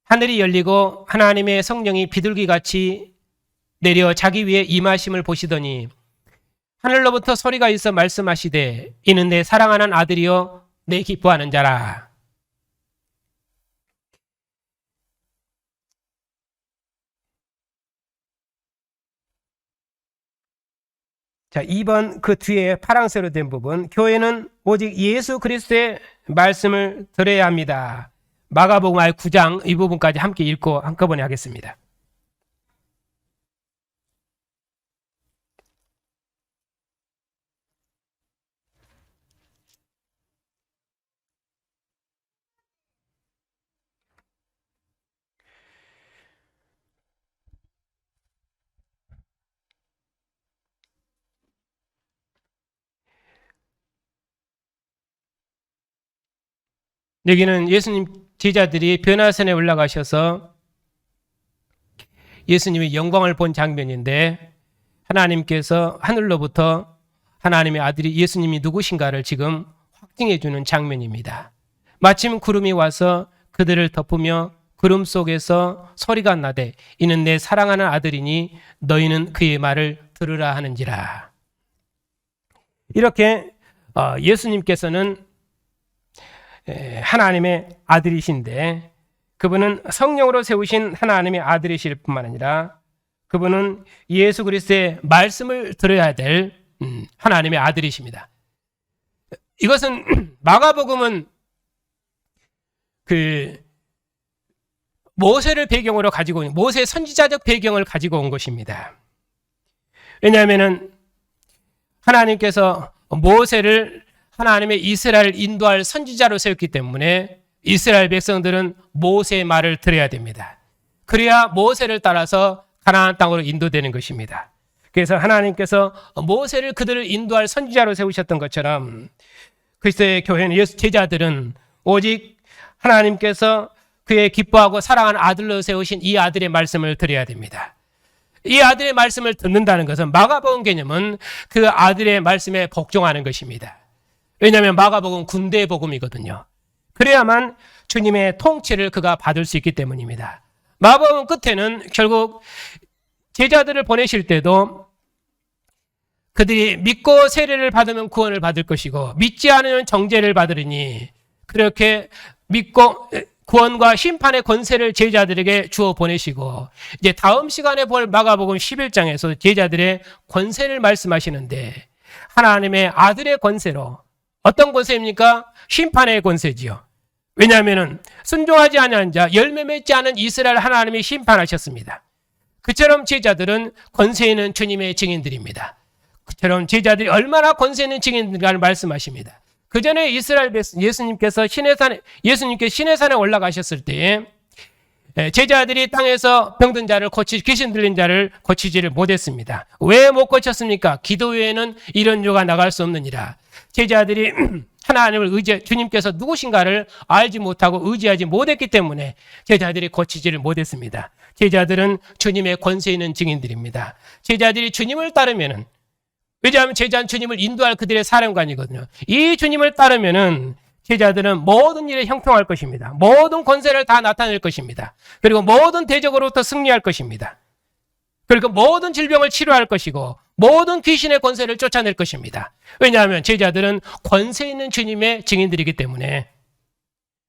하늘이 열리고 하나님의 성령이 비둘기같이 내려 자기 위에 임하심을 보시더니 하늘로부터 소리가 있어 말씀하시되 이는 내 사랑하는 아들이요 내 기뻐하는 자라. 자, 2번 그 뒤에 파랑새로 된 부분, 교회는 오직 예수 그리스도의 말씀을 들어야 합니다. 마가복음 9장 이 부분까지 함께 읽고 한꺼번에 하겠습니다. 여기는 예수님 제자들이 변화산에 올라가셔서 예수님의 영광을 본 장면인데 하나님께서 하늘로부터 하나님의 아들이 예수님이 누구신가를 지금 확증해 주는 장면입니다. 마침 구름이 와서 그들을 덮으며 구름 속에서 소리가 나되 이는 내 사랑하는 아들이니 너희는 그의 말을 들으라 하는지라. 이렇게 예수님께서는 하나님의 아들이신데 그분은 성령으로 세우신 하나님의 아들이실 뿐만 아니라 그분은 예수 그리스도의 말씀을 들어야 될 하나님의 아들이십니다. 이것은 마가복음은 그 모세를 배경으로 가지고 온 모세의 선지자적 배경을 가지고 온 것입니다. 왜냐하면 하나님께서 모세를 하나님의 이스라엘을 인도할 선지자로 세웠기 때문에 이스라엘 백성들은 모세의 말을 들어야 됩니다. 그래야 모세를 따라서 가나안 땅으로 인도되는 것입니다. 그래서 하나님께서 모세를 그들을 인도할 선지자로 세우셨던 것처럼 그리스도의 교회는 예수 제자들은 오직 하나님께서 그의 기뻐하고 사랑하는 아들로 세우신 이 아들의 말씀을 들어야 됩니다. 이 아들의 말씀을 듣는다는 것은 마가복음 개념은 그 아들의 말씀에 복종하는 것입니다. 왜냐하면 마가복음 군대의 복음이거든요. 그래야만 주님의 통치를 그가 받을 수 있기 때문입니다. 마가복음 끝에는 결국 제자들을 보내실 때도 그들이 믿고 세례를 받으면 구원을 받을 것이고 믿지 않으면 정죄를 받으리니 그렇게 믿고 구원과 심판의 권세를 제자들에게 주어 보내시고 이제 다음 시간에 볼 마가복음 11장에서 제자들의 권세를 말씀하시는데 하나님의 아들의 권세로 어떤 권세입니까? 심판의 권세지요. 왜냐하면 순종하지 않은 자, 열매 맺지 않은 이스라엘 하나님이 심판하셨습니다. 그처럼 제자들은 권세 있는 주님의 증인들입니다. 그처럼 제자들이 얼마나 권세 있는 증인들인가를 말씀하십니다. 그 전에 이스라엘 예수님께서 시내산에 올라가셨을 때에 제자들이 땅에서 병든 자를 귀신 들린 자를 고치지를 못했습니다. 왜 못 고쳤습니까? 기도 외에는 이런 요가 나갈 수 없느니라. 제자들이 하나님을 주님께서 누구신가를 알지 못하고 의지하지 못했기 때문에 제자들이 고치지를 못했습니다. 제자들은 주님의 권세 있는 증인들입니다. 제자들이 주님을 따르면은, 왜냐하면 제자는 주님을 인도할 그들의 사령관이거든요. 이 주님을 따르면은 제자들은 모든 일에 형통할 것입니다. 모든 권세를 다 나타낼 것입니다. 그리고 모든 대적으로부터 승리할 것입니다. 그리고 모든 질병을 치료할 것이고 모든 귀신의 권세를 쫓아낼 것입니다. 왜냐하면 제자들은 권세 있는 주님의 증인들이기 때문에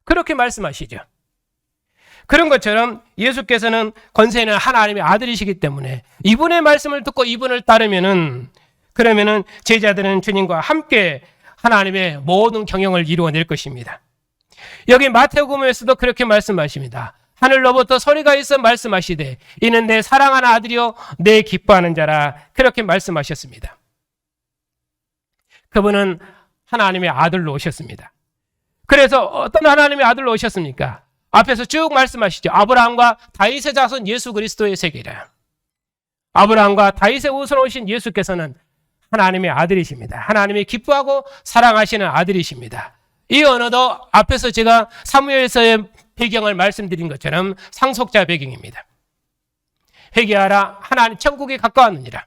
그렇게 말씀하시죠. 그런 것처럼 예수께서는 권세 있는 하나님의 아들이시기 때문에 이분의 말씀을 듣고 이분을 따르면은 그러면은 제자들은 주님과 함께 하나님의 모든 경영을 이루어낼 것입니다. 여기 마태복음에서도 그렇게 말씀하십니다. 하늘로부터 소리가 있어 말씀하시되 이는 내 사랑하는 아들이요 내 기뻐하는 자라 그렇게 말씀하셨습니다. 그분은 하나님의 아들로 오셨습니다. 그래서 어떤 하나님의 아들로 오셨습니까? 앞에서 쭉 말씀하시죠. 아브라함과 다윗의 자손 예수 그리스도의 세계라. 아브라함과 다윗의 후손 오신 예수께서는 하나님의 아들이십니다. 하나님이 기뻐하고 사랑하시는 아들이십니다. 이 언어도 앞에서 제가 사무엘서의 배경을 말씀드린 것처럼 상속자 배경입니다. 회개하라. 하나님 천국이 가까웠느니라.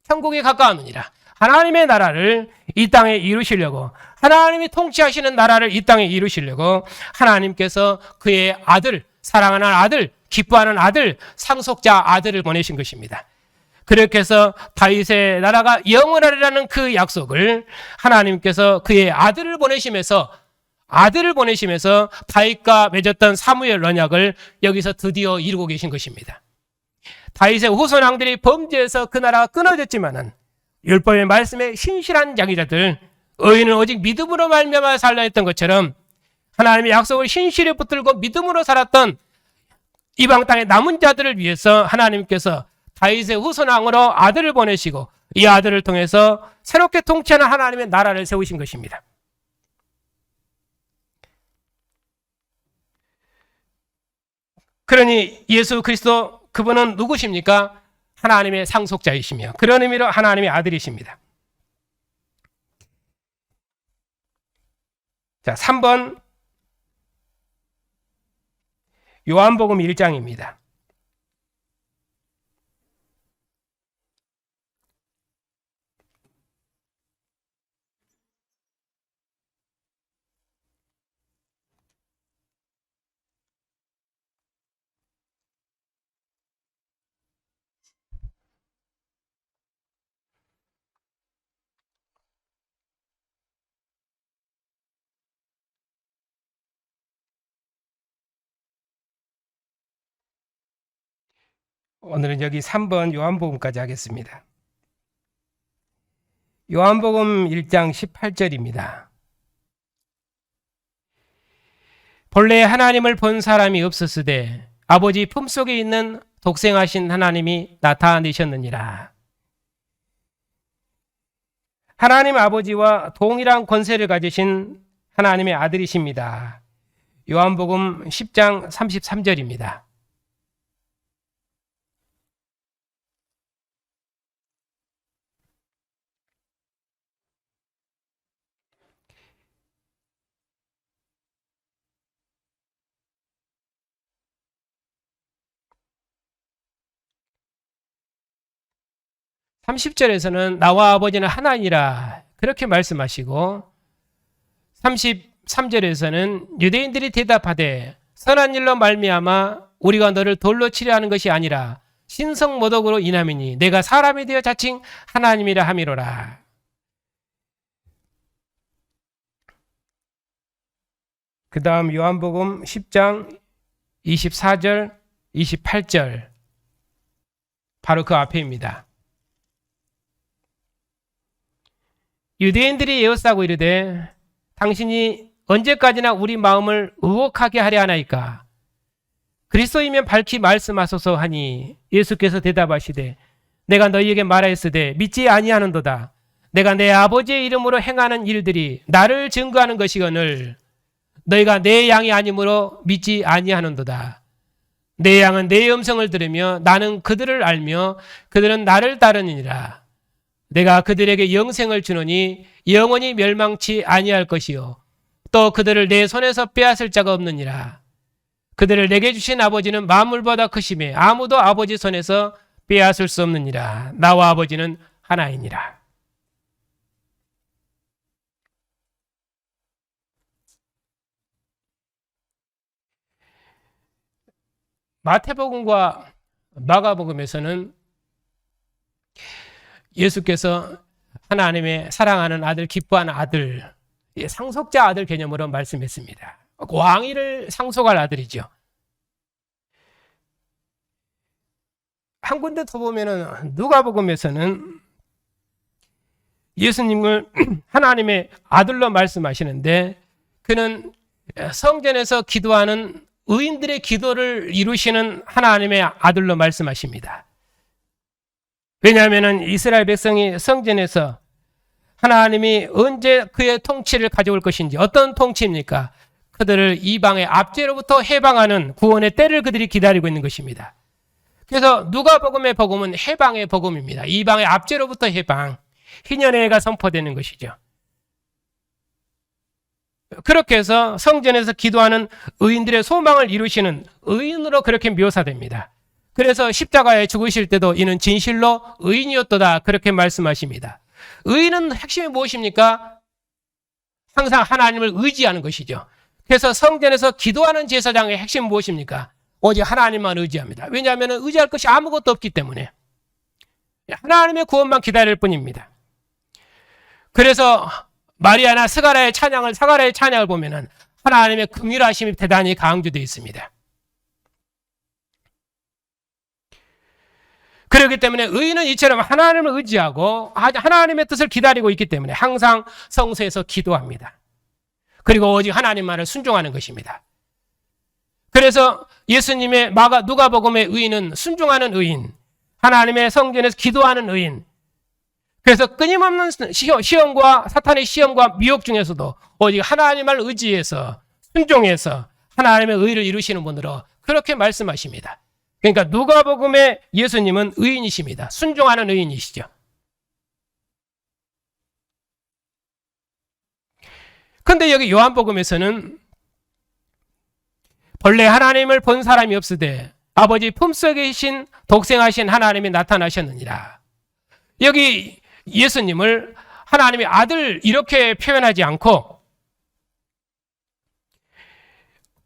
천국이 가까웠느니라. 하나님의 나라를 이 땅에 이루시려고, 하나님이 통치하시는 나라를 이 땅에 이루시려고 하나님께서 그의 아들, 사랑하는 아들, 기뻐하는 아들, 상속자 아들을 보내신 것입니다. 그렇게 해서 다윗의 나라가 영원하리라는 그 약속을 하나님께서 그의 아들을 보내시면서 다윗과 맺었던 사무엘 언약을 여기서 드디어 이루고 계신 것입니다. 다윗의 후손왕들이 범죄해서 그 나라가 끊어졌지만은 율법의 말씀에 신실한 자기자들, 의인은 오직 믿음으로 말미암아 살라 했던 것처럼 하나님의 약속을 신실히 붙들고 믿음으로 살았던 이방 땅의 남은 자들을 위해서 하나님께서 다윗의 후손왕으로 아들을 보내시고 이 아들을 통해서 새롭게 통치하는 하나님의 나라를 세우신 것입니다. 그러니 예수 그리스도 그분은 누구십니까? 하나님의 상속자이시며 그런 의미로 하나님의 아들이십니다. 자, 3번 요한복음 1장입니다. 오늘은 여기 3번 요한복음까지 하겠습니다. 요한복음 1장 18절입니다. 본래 하나님을 본 사람이 없었으되 아버지 품속에 있는 독생하신 하나님이 나타내셨느니라. 하나님 아버지와 동일한 권세를 가지신 하나님의 아들이십니다. 요한복음 10장 33절입니다. (30절에서는) 나와 아버지는 하나니라 그렇게 말씀하시고 3절에서는 유대인들이 대답하되 선한 일로 말미암아 우리가 너를 돌로 치려 하는 것이 아니라 신성 모독으로 인함이니 내가 사람이 되어 자칭 하나님이라 함이로라. 그 다음 요한복음 10장 24절 28절 바로 그 앞에입니다. 유대인들이 에워싸고 이르되 당신이 언제까지나 우리 마음을 의혹하게 하려 하나이까? 그리스도이면 밝히 말씀하소서 하니 예수께서 대답하시되 내가 너희에게 말하였으되 믿지 아니하는도다. 내가 내 아버지의 이름으로 행하는 일들이 나를 증거하는 것이거늘 너희가 내 양이 아니므로 믿지 아니하는도다. 내 양은 내 음성을 들으며 나는 그들을 알며 그들은 나를 따르니라. 내가 그들에게 영생을 주노니 영원히 멸망치 아니할 것이요 또 그들을 내 손에서 빼앗을 자가 없느니라. 그들을 내게 주신 아버지는 만물보다 크심에 아무도 아버지 손에서 빼앗을 수 없느니라. 나와 아버지는 하나이니라. 마태복음과 마가복음에서는 예수께서 하나님의 사랑하는 아들, 기뻐하는 아들, 상속자 아들 개념으로 말씀했습니다. 왕위를 상속할 아들이죠. 한 군데 더 보면은 누가복음에서는 예수님을 하나님의 아들로 말씀하시는데 그는 성전에서 기도하는 의인들의 기도를 이루시는 하나님의 아들로 말씀하십니다. 왜냐하면 이스라엘 백성이 성전에서 하나님이 언제 그의 통치를 가져올 것인지 어떤 통치입니까? 그들을 이방의 압제로부터 해방하는 구원의 때를 그들이 기다리고 있는 것입니다. 그래서 누가복음의 복음은 해방의 복음입니다. 이방의 압제로부터 해방, 희년의 해가 선포되는 것이죠. 그렇게 해서 성전에서 기도하는 의인들의 소망을 이루시는 의인으로 그렇게 묘사됩니다. 그래서 십자가에 죽으실 때도 이는 진실로 의인이었도다 그렇게 말씀하십니다. 의인은 핵심이 무엇입니까? 항상 하나님을 의지하는 것이죠. 그래서 성전에서 기도하는 제사장의 핵심은 무엇입니까? 오직 하나님만 의지합니다. 왜냐하면 의지할 것이 아무것도 없기 때문에 하나님의 구원만 기다릴 뿐입니다. 그래서 마리아나 사가랴의 찬양을 보면은 하나님의 긍휼하심이 대단히 강조되어 있습니다. 그렇기 때문에 의인은 이처럼 하나님을 의지하고 하나님의 뜻을 기다리고 있기 때문에 항상 성소에서 기도합니다. 그리고 오직 하나님만을 순종하는 것입니다. 그래서 예수님의 누가복음의 의인은 순종하는 의인, 하나님의 성전에서 기도하는 의인. 그래서 끊임없는 시험과 사탄의 시험과 미혹 중에서도 오직 하나님을 의지해서 순종해서 하나님의 의를 이루시는 분으로 그렇게 말씀하십니다. 그러니까 누가복음의 예수님은 의인이십니다. 순종하는 의인이시죠. 그런데 여기 요한복음에서는 본래 하나님을 본 사람이 없으되 아버지 품속에 계신 독생하신 하나님이 나타나셨느니라. 여기 예수님을 하나님의 아들 이렇게 표현하지 않고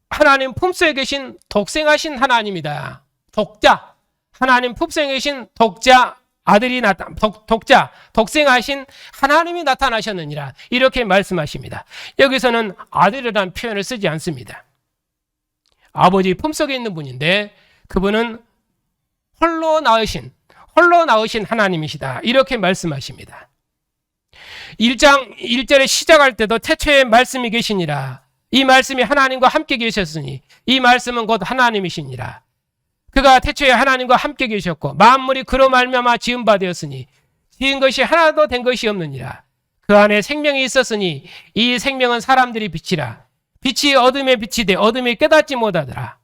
하나님 품속에 계신 독생하신 하나님이다. 독자, 하나님 품속에 계신 독자 아들이 독생하신 하나님이 나타나셨느니라. 이렇게 말씀하십니다. 여기서는 아들이라는 표현을 쓰지 않습니다. 아버지 품속에 있는 분인데 그분은 홀로 나으신 하나님이시다. 이렇게 말씀하십니다. 1장 1절에 시작할 때도 태초에 말씀이 계시니라. 이 말씀이 하나님과 함께 계셨으니 이 말씀은 곧 하나님이시니라. 그가 태초에 하나님과 함께 계셨고 만물이 그로 말미암아 지은 바 되었으니 지은 것이 하나도 된 것이 없느니라. 그 안에 생명이 있었으니 이 생명은 사람들이 빛이라. 빛이 어둠에 비치되 어둠이 깨닫지 못하더라.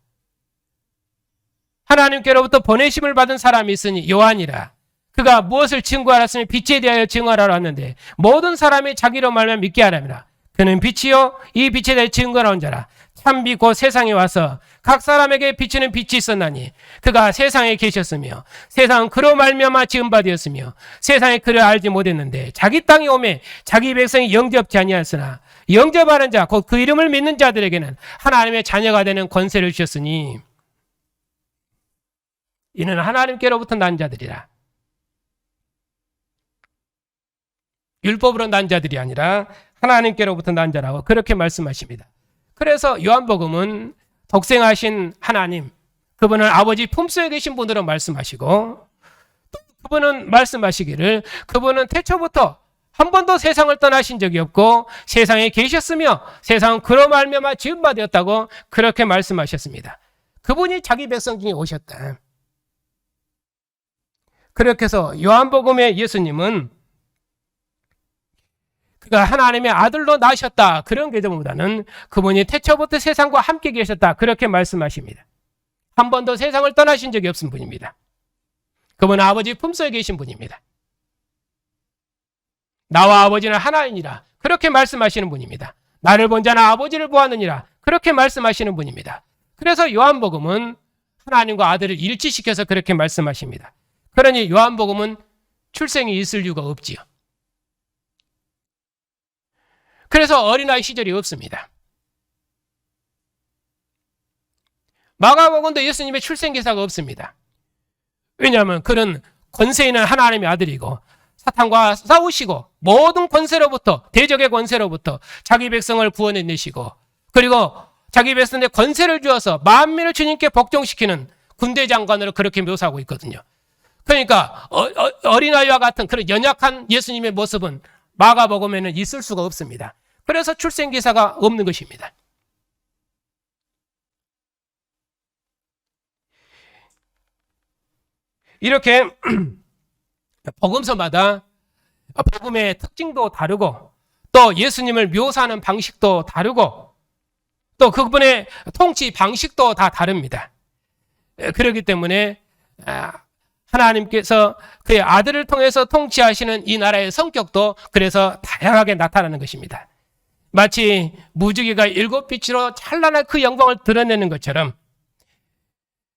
하나님께로부터 보내심을 받은 사람이 있으니 요한이라. 그가 무엇을 증거하였으면 빛에 대하여 증거하라 하는데 모든 사람이 자기로 말하면 믿게 하라니라. 그는 빛이요 이 빛에 대해 증거하는 자라. 참빛 곧 세상에 와서 각 사람에게 비치는 빛이 있었나니 그가 세상에 계셨으며 세상은 그로 말미암아 지은 바 되었으며 세상에 그를 알지 못했는데 자기 땅에 오매 자기 백성이 영접지 아니하였으나 영접하는 자, 곧 그 이름을 믿는 자들에게는 하나님의 자녀가 되는 권세를 주셨으니 이는 하나님께로부터 난 자들이라. 율법으로 난 자들이 아니라 하나님께로부터 난 자라고 그렇게 말씀하십니다. 그래서 요한복음은 독생하신 하나님, 그분은 아버지 품속에 계신 분으로 말씀하시고, 또 그분은 말씀하시기를 그분은 태초부터 한 번도 세상을 떠나신 적이 없고 세상에 계셨으며 세상은 그로 말미암아 지은 바 되었다고 그렇게 말씀하셨습니다. 그분이 자기 백성 중에 오셨다. 그렇게 해서 요한복음의 예수님은 그가 하나님의 아들로 나셨다, 그런 개념보다는 그분이 태초부터 세상과 함께 계셨다, 그렇게 말씀하십니다. 한 번도 세상을 떠나신 적이 없은 분입니다. 그분은 아버지 품속에 계신 분입니다. 나와 아버지는 하나이니라, 그렇게 말씀하시는 분입니다. 나를 본 자는 아버지를 보았느니라, 그렇게 말씀하시는 분입니다. 그래서 요한복음은 하나님과 아들을 일치시켜서 그렇게 말씀하십니다. 그러니 요한복음은 출생이 있을 이유가 없지요. 그래서 어린아이 시절이 없습니다. 마가복음도 예수님의 출생 기사가 없습니다. 왜냐하면 그는 권세 있는 하나님의 아들이고 사탄과 싸우시고 모든 권세로부터, 대적의 권세로부터 자기 백성을 구원해내시고, 그리고 자기 백성의 권세를 주어서 만민을 주님께 복종시키는 군대 장관으로 그렇게 묘사하고 있거든요. 그러니까 어린아이와 같은 그런 연약한 예수님의 모습은 마가복음에는 있을 수가 없습니다. 그래서 출생기사가 없는 것입니다. 이렇게 복음서마다 복음의 특징도 다르고 또 예수님을 묘사하는 방식도 다르고 또 그분의 통치 방식도 다 다릅니다. 그렇기 때문에 하나님께서 그의 아들을 통해서 통치하시는 이 나라의 성격도 그래서 다양하게 나타나는 것입니다. 마치 무지개가 7빛으로 찬란한 그 영광을 드러내는 것처럼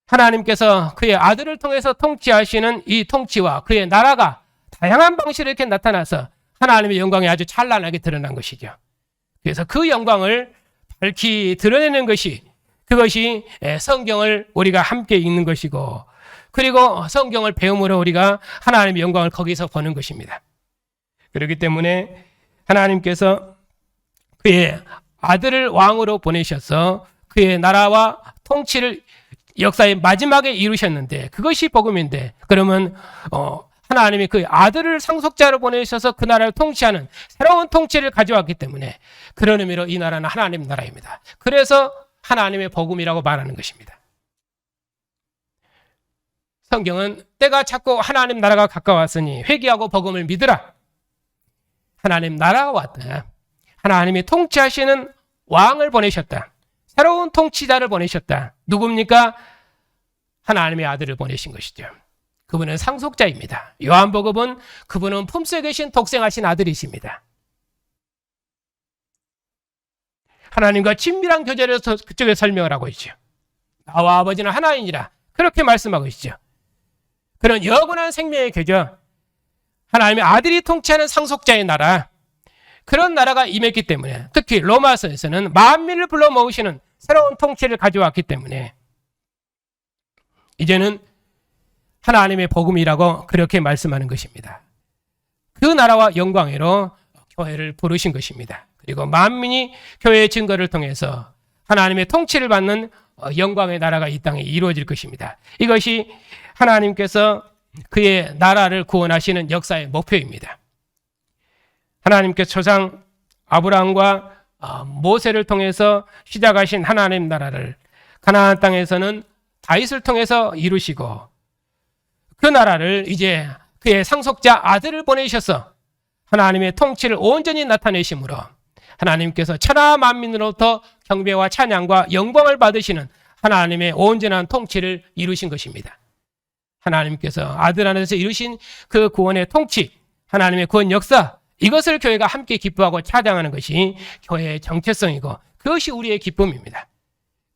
하나님께서 그의 아들을 통해서 통치하시는 이 통치와 그의 나라가 다양한 방식으로 이렇게 나타나서 하나님의 영광이 아주 찬란하게 드러난 것이죠. 그래서 그 영광을 밝히 드러내는 것이, 그것이 성경을 우리가 함께 읽는 것이고, 그리고 성경을 배움으로 우리가 하나님의 영광을 거기서 보는 것입니다. 그렇기 때문에 하나님께서 그의 아들을 왕으로 보내셔서 그의 나라와 통치를 역사의 마지막에 이루셨는데, 그것이 복음인데, 그러면 하나님이 그 아들을 상속자로 보내셔서 그 나라를 통치하는 새로운 통치를 가져왔기 때문에 그런 의미로 이 나라는 하나님 나라입니다. 그래서 하나님의 복음이라고 말하는 것입니다. 성경은 때가 찼고 하나님 나라가 가까웠으니 회개하고 복음을 믿으라. 하나님 나라가 왔다. 하나님이 통치하시는 왕을 보내셨다. 새로운 통치자를 보내셨다. 누굽니까? 하나님의 아들을 보내신 것이죠. 그분은 상속자입니다. 요한복음은 그분은 품속에 계신 독생하신 아들이십니다. 하나님과 친밀한 교제를 그쪽에 설명을 하고 있죠. 나와 아버지는 하나이니라, 그렇게 말씀하고 있죠. 그런 영원한 생명의 교제, 하나님의 아들이 통치하는 상속자의 나라, 그런 나라가 임했기 때문에, 특히 로마서에서는 만민을 불러 모으시는 새로운 통치를 가져왔기 때문에 이제는 하나님의 복음이라고 그렇게 말씀하는 것입니다. 그 나라와 영광으로 교회를 부르신 것입니다. 그리고 만민이 교회의 증거를 통해서 하나님의 통치를 받는 영광의 나라가 이 땅에 이루어질 것입니다. 이것이 하나님께서 그의 나라를 구원하시는 역사의 목표입니다. 하나님께서 조상 아브라함과 모세를 통해서 시작하신 하나님 나라를 가나안 땅에서는 다윗을 통해서 이루시고, 그 나라를 이제 그의 상속자 아들을 보내셔서 하나님의 통치를 온전히 나타내심으로 하나님께서 천하 만민으로부터 경배와 찬양과 영광을 받으시는 하나님의 온전한 통치를 이루신 것입니다. 하나님께서 아들 안에서 이루신 그 구원의 통치, 하나님의 구원 역사, 이것을 교회가 함께 기뻐하고 찬양하는 것이 교회의 정체성이고 그것이 우리의 기쁨입니다.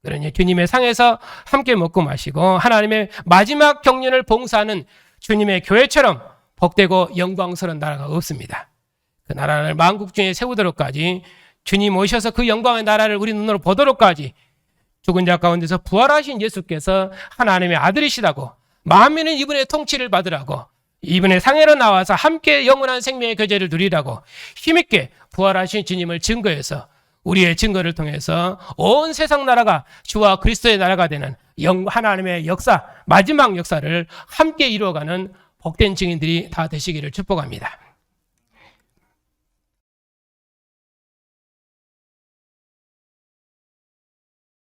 그러니 주님의 상에서 함께 먹고 마시고 하나님의 마지막 경륜을 봉사하는 주님의 교회처럼 복되고 영광스러운 나라가 없습니다. 그 나라를 만국 중에 세우도록까지 주님 오셔서 그 영광의 나라를 우리 눈으로 보도록까지 죽은 자 가운데서 부활하신 예수께서 하나님의 아들이시다고 만민은 이분의 통치를 받으라고 이분의 상해로 나와서 함께 영원한 생명의 교제를 누리라고 힘있게 부활하신 주님을 증거해서 우리의 증거를 통해서 온 세상 나라가 주와 그리스도의 나라가 되는 하나님의 역사, 마지막 역사를 함께 이루어가는 복된 증인들이 다 되시기를 축복합니다.